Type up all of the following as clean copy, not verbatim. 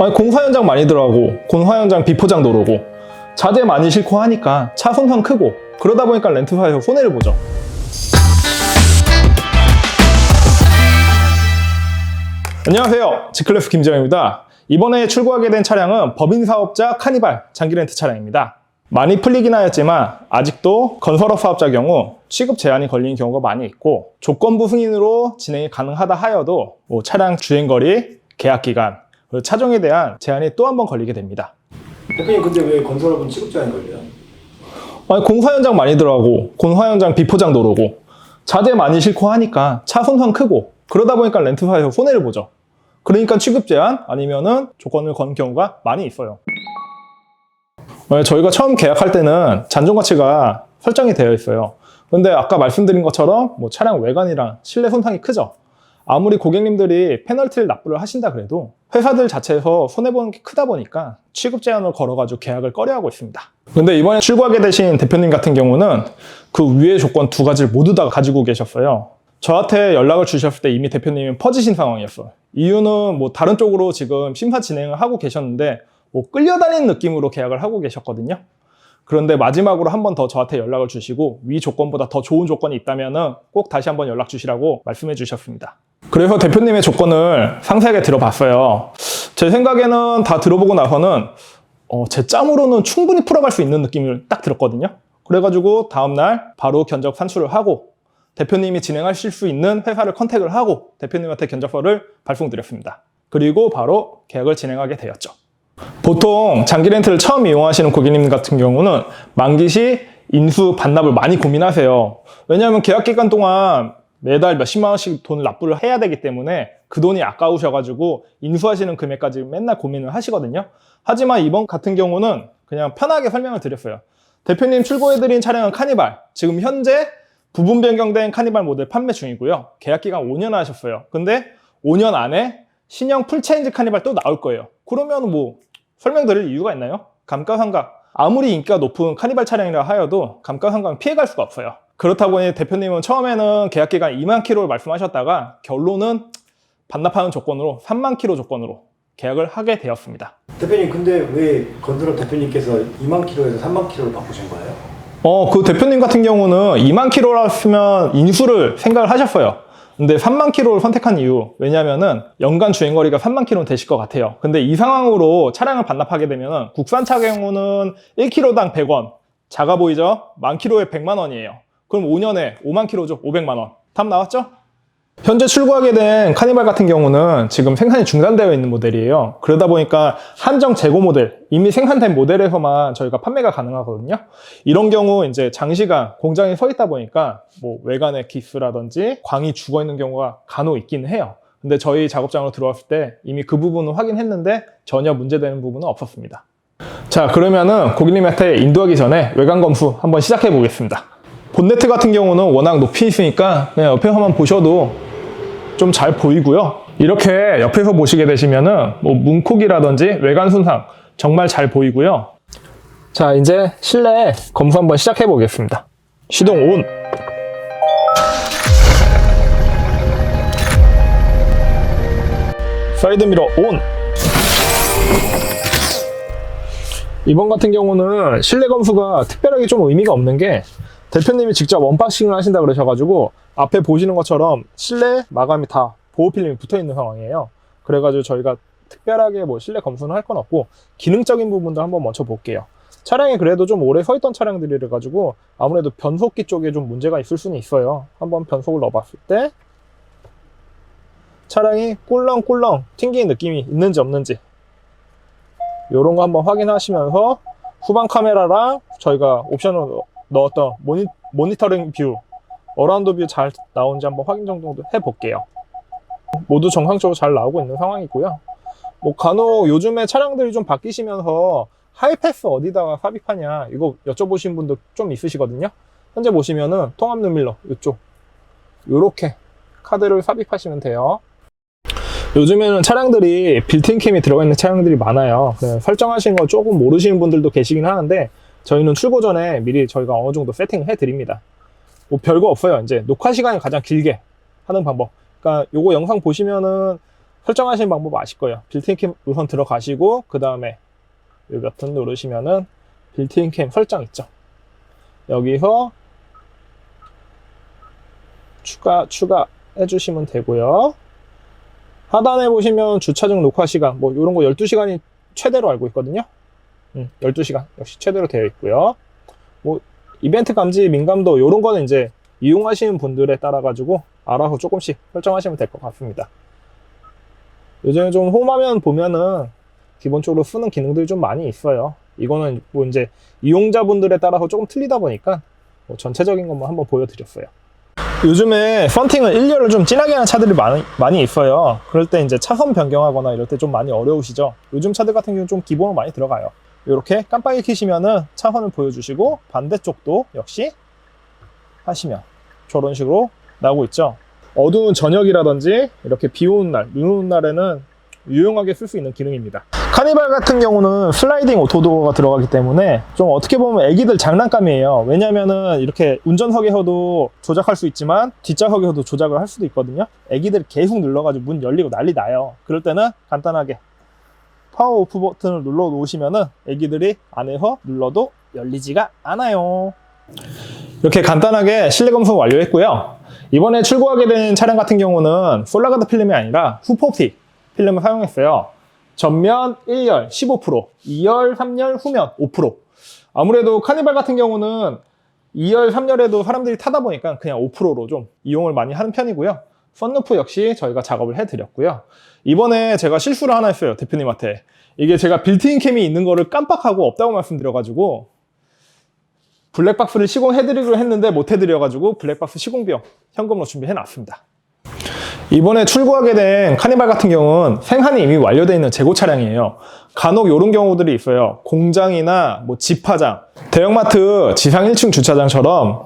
아니, 공사 현장 많이 들어가고 공사 현장 비포장도 오르고 자재 많이 싣고 하니까 차 손상 크고 그러다 보니까 렌트사에서 손해를 보죠. 안녕하세요, G클래스 김지영입니다. 이번에 출고하게 된 차량은 법인사업자 카니발 장기렌트 차량입니다. 많이 풀리긴 하였지만 아직도 건설업 사업자 경우 취급 제한이 걸리는 경우가 많이 있고 조건부 승인으로 진행이 가능하다 하여도 차량 주행거리, 계약기간, 그리고 차종에 대한 제한이 또 한 번 걸리게 됩니다. 대표님, 근데 왜 건설업은 취급 제한이 걸려요? 아니, 공사 현장 많이 들어가고 공사 현장 비포장도 오르고 자재 많이 싣고 하니까 차 손상 크고 그러다 보니까 렌트사에서 손해를 보죠. 그러니까 취급 제한 아니면은 조건을 거는 경우가 많이 있어요. 저희가 처음 계약할 때는 잔존 가치가 설정이 되어 있어요. 근데 아까 말씀드린 것처럼 차량 외관이랑 실내 손상이 크죠. 아무리 고객님들이 페널티를 납부를 하신다 그래도 회사들 자체에서 손해보는 게 크다 보니까 취급 제한을 걸어가지고 계약을 꺼려하고 있습니다. 근데 이번에 출고하게 되신 대표님 같은 경우는 그 위의 조건 두 가지를 모두 다 가지고 계셨어요. 저한테 연락을 주셨을 때 이미 대표님은 퍼지신 상황이었어요. 이유는 다른 쪽으로 지금 심사 진행을 하고 계셨는데 끌려다니는 느낌으로 계약을 하고 계셨거든요. 그런데 마지막으로 한 번 더 저한테 연락을 주시고 위 조건보다 더 좋은 조건이 있다면 꼭 다시 한번 연락 주시라고 말씀해 주셨습니다. 그래서 대표님의 조건을 상세하게 들어봤어요. 제 생각에는 다 들어보고 나서는 제 짬으로는 충분히 풀어갈 수 있는 느낌을 딱 들었거든요. 그래가지고 다음날 바로 견적 산출을 하고 대표님이 진행하실 수 있는 회사를 컨택을 하고 대표님한테 견적서를 발송드렸습니다. 그리고 바로 계약을 진행하게 되었죠. 보통 장기 렌트를 처음 이용하시는 고객님 같은 경우는 만기 시 인수 반납을 많이 고민하세요. 왜냐하면 계약 기간 동안 매달 몇십만 원씩 돈을 납부를 해야 되기 때문에 그 돈이 아까우셔가지고 인수하시는 금액까지 맨날 고민을 하시거든요. 하지만 이번 같은 경우는 그냥 편하게 설명을 드렸어요. 대표님 출고해드린 차량은 카니발, 지금 현재 부분 변경된 카니발 모델 판매 중이고요. 계약 기간 5년 하셨어요. 근데 5년 안에 신형 풀체인지 카니발 또 나올 거예요. 그러면 설명드릴 이유가 있나요? 감가상각. 아무리 인기가 높은 카니발 차량이라 하여도 감가상각 피해갈 수가 없어요. 그렇다 보니 대표님은 처음에는 계약기간 2만 킬로를 말씀하셨다가 결론은 반납하는 조건으로 3만 킬로 조건으로 계약을 하게 되었습니다. 대표님, 근데 왜 건설업 대표님께서 2만 킬로에서 3만 킬로를 바꾸신 거예요? 그 대표님 같은 경우는 2만 킬로였으면 인수를 생각을 하셨어요. 근데 3만 킬로를 선택한 이유, 왜냐면은 연간 주행거리가 3만 킬로는 되실 것 같아요. 근데 이 상황으로 차량을 반납하게 되면은 국산차 경우는 1킬로당 100원, 작아 보이죠? 만 킬로에 100만 원이에요. 그럼 5년에 5만 킬로죠? 500만 원. 답 나왔죠? 현재 출고하게 된 카니발 같은 경우는 지금 생산이 중단되어 있는 모델이에요. 그러다 보니까 한정 재고 모델, 이미 생산된 모델에서만 저희가 판매가 가능하거든요. 이런 경우 이제 장시간 공장에 서 있다 보니까 외관에 기스라든지 광이 죽어 있는 경우가 간혹 있긴 해요. 근데 저희 작업장으로 들어왔을 때 이미 그 부분을 확인했는데 전혀 문제되는 부분은 없었습니다. 자, 그러면은 고객님한테 인도하기 전에 외관 검수 한번 시작해 보겠습니다. 본네트 같은 경우는 워낙 높이 있으니까 그냥 옆에서만 보셔도 좀 잘 보이고요. 이렇게 옆에서 보시게 되시면은 문콕이라든지 외관 손상 정말 잘 보이고요. 자, 이제 실내 검수 한번 시작해 보겠습니다. 시동 온. 사이드미러 온. 이번 같은 경우는 실내 검수가 특별하게 좀 의미가 없는 게 대표님이 직접 언박싱을 하신다 그러셔가지고 앞에 보시는 것처럼 실내 마감이 다 보호 필름이 붙어있는 상황이에요. 그래가지고 저희가 특별하게 실내 검수는 할 건 없고 기능적인 부분도 한번 먼저 볼게요. 차량이 그래도 좀 오래 서 있던 차량들이라 가지고 아무래도 변속기 쪽에 좀 문제가 있을 수는 있어요. 한번 변속을 넣어봤을 때 차량이 꿀렁꿀렁 튕기는 느낌이 있는지 없는지 이런 거 한번 확인하시면서 후방 카메라랑 저희가 옵션으로 넣었던 모니터링 뷰, 어라운드 뷰 잘 나오는지 한번 확인 정도도 해볼게요. 모두 정상적으로 잘 나오고 있는 상황이고요. 간혹 요즘에 차량들이 좀 바뀌시면서 하이패스 어디다가 삽입하냐 이거 여쭤보신 분도 좀 있으시거든요. 현재 보시면은 통합 눈밀러 이쪽 요렇게 카드를 삽입하시면 돼요. 요즘에는 차량들이 빌트인 캠이 들어가 있는 차량들이 많아요. 설정하시는 거 조금 모르시는 분들도 계시긴 하는데 저희는 출고 전에 미리 저희가 어느 정도 세팅을 해 드립니다. 별거 없어요. 이제 녹화 시간이 가장 길게 하는 방법. 그러니까 요거 영상 보시면은 설정하시는 방법 아실 거예요. 빌트인 캠 우선 들어가시고 그 다음에 이 버튼 누르시면은 빌트인 캠 설정 있죠. 여기서 추가 해주시면 되고요. 하단에 보시면 주차중 녹화 시간 뭐 이런 거 12시간이 최대로 알고 있거든요. 12시간 역시 최대로 되어 있고요. 뭐 이벤트 감지 민감도 이런 거는 이제 이용하시는 분들에 따라 가지고 알아서 조금씩 설정하시면 될 것 같습니다. 요즘에 좀 홈화면 보면은 기본적으로 쓰는 기능들이 좀 많이 있어요. 이거는 뭐 이제 이용자분들에 따라서 조금 틀리다 보니까 뭐 전체적인 것만 한번 보여드렸어요. 요즘에 썬팅을 1열을 좀 진하게 하는 차들이 많이 있어요. 그럴 때 이제 차선 변경하거나 이럴 때 좀 많이 어려우시죠. 요즘 차들 같은 경우는 좀 기본으로 많이 들어가요. 이렇게 깜빡이 켜시면은 차선을 보여주시고 반대쪽도 역시 하시면 저런 식으로 나오고 있죠. 어두운 저녁이라든지 이렇게 비 오는 날, 눈 오는 날에는 유용하게 쓸 수 있는 기능입니다. 카니발 같은 경우는 슬라이딩 오토도어가 들어가기 때문에 좀 어떻게 보면 애기들 장난감이에요. 왜냐면은 이렇게 운전석에서도 조작할 수 있지만 뒷좌석에서도 조작을 할 수도 있거든요. 애기들이 계속 눌러가지고 문 열리고 난리 나요. 그럴 때는 간단하게 파워 오프 버튼을 눌러 놓으시면은 애기들이 안에서 눌러도 열리지가 않아요. 이렇게 간단하게 실내 검수 완료했고요. 이번에 출고하게 된 차량 같은 경우는 솔라가드 필름이 아니라 후포티 필름을 사용했어요. 전면 1열 15%, 2열, 3열, 후면 5%. 아무래도 카니발 같은 경우는 2열, 3열에도 사람들이 타다 보니까 그냥 5%로 좀 이용을 많이 하는 편이고요. 썬루프 역시 저희가 작업을 해드렸고요. 이번에 제가 실수를 하나 했어요, 대표님한테. 이게 제가 빌트인 캠이 있는 거를 깜빡하고 없다고 말씀드려가지고 블랙박스를 시공해드리기로 했는데 못해드려가지고 블랙박스 시공 비용 현금으로 준비해놨습니다. 이번에 출고하게 된 카니발 같은 경우는 생산이 이미 완료되어 있는 재고 차량이에요. 간혹 이런 경우들이 있어요. 공장이나 뭐 집화장, 대형마트 지상 1층 주차장처럼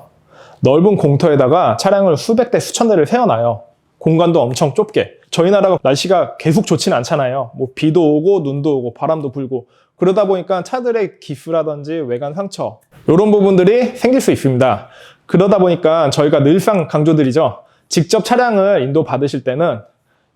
넓은 공터에다가 차량을 수백 대 수천 대를 세워놔요. 공간도 엄청 좁게. 저희 나라가 날씨가 계속 좋진 않잖아요. 뭐 비도 오고 눈도 오고 바람도 불고 그러다 보니까 차들의 기스라든지 외관 상처 이런 부분들이 생길 수 있습니다. 그러다 보니까 저희가 늘상 강조드리죠. 직접 차량을 인도 받으실 때는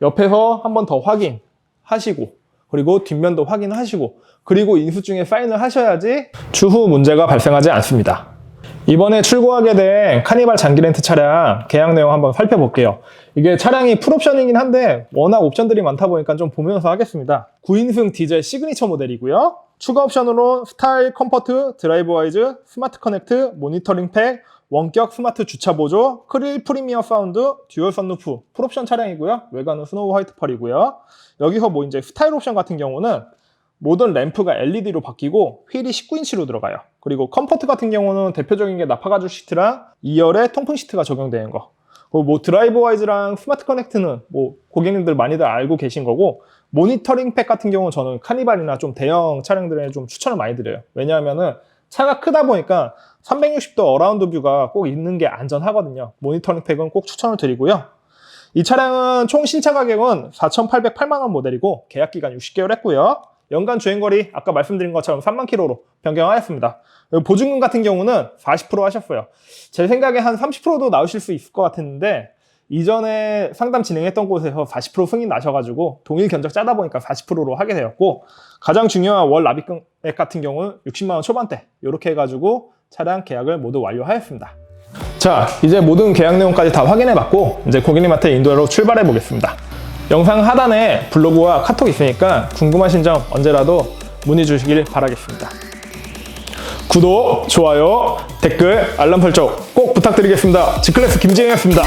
옆에서 한 번 더 확인하시고 그리고 뒷면도 확인하시고 그리고 인수증에 사인을 하셔야지 추후 문제가 발생하지 않습니다. 이번에 출고하게 된 카니발 장기 렌트 차량 계약 내용 한번 살펴볼게요. 이게 차량이 풀옵션이긴 한데 워낙 옵션들이 많다 보니까 좀 보면서 하겠습니다. 9인승 디젤 시그니처 모델이고요. 추가 옵션으로 스타일, 컴포트, 드라이브 와이즈, 스마트 커넥트, 모니터링 팩, 원격 스마트 주차 보조, 크릴 프리미어 사운드, 듀얼 선루프, 풀옵션 차량이고요. 외관은 스노우 화이트 펄이고요. 여기서 뭐 이제 스타일 옵션 같은 경우는 모든 램프가 LED로 바뀌고 휠이 19인치로 들어가요. 그리고 컴포트 같은 경우는 대표적인 게 나파가죽 시트랑 2열에 통풍 시트가 적용되는 거. 그리고 뭐 드라이브 와이즈랑 스마트 커넥트는 뭐 고객님들 많이들 알고 계신 거고 모니터링 팩 같은 경우는 저는 카니발이나 좀 대형 차량들에 좀 추천을 많이 드려요. 왜냐하면은 차가 크다 보니까 360도 어라운드 뷰가 꼭 있는 게 안전하거든요. 모니터링 팩은 꼭 추천을 드리고요. 이 차량은 총 신차 가격은 4,808만 원 모델이고 계약 기간 60개월 했고요. 연간 주행거리 아까 말씀드린 것처럼 3만 킬로로 변경하였습니다. 보증금 같은 경우는 40% 하셨어요. 제 생각에 한 30%도 나오실 수 있을 것 같았는데 이전에 상담 진행했던 곳에서 40% 승인 나셔가지고 동일 견적 짜다 보니까 40%로 하게 되었고 가장 중요한 월 납입금액 같은 경우는 60만 원 초반대 이렇게 해가지고 차량 계약을 모두 완료하였습니다. 자, 이제 모든 계약 내용까지 다 확인해봤고 이제 고객님한테 인도로 출발해 보겠습니다. 영상 하단에 블로그와 카톡 있으니까 궁금하신 점 언제라도 문의 주시길 바라겠습니다. 구독, 좋아요, 댓글, 알람 설정 꼭 부탁드리겠습니다. G클래스 김지영이었습니다.